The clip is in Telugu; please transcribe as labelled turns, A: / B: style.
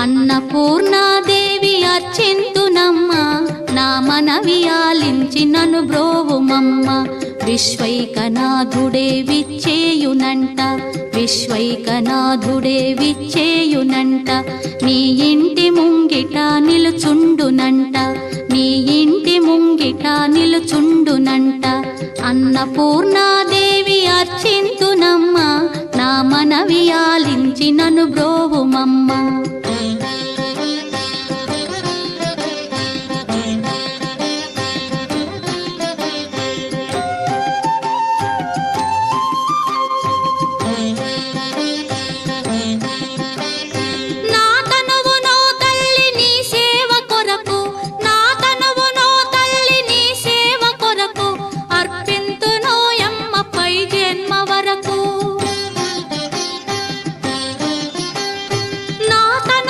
A: అన్నపూర్ణాదేవి అర్చింతునమ్మ, నా మనవి ఆలించి నన్ను బ్రోవుమమ్మ. విశ్వైకనాథుడే విచ్చేయునంట, విశ్వైకనాథుడే విచ్చేయునంట. నీ ఇంటి ముంగిట నిలుచుండునంట, నీ ఇంటి ముంగిట నిలుచుండునంట. అన్నపూర్ణ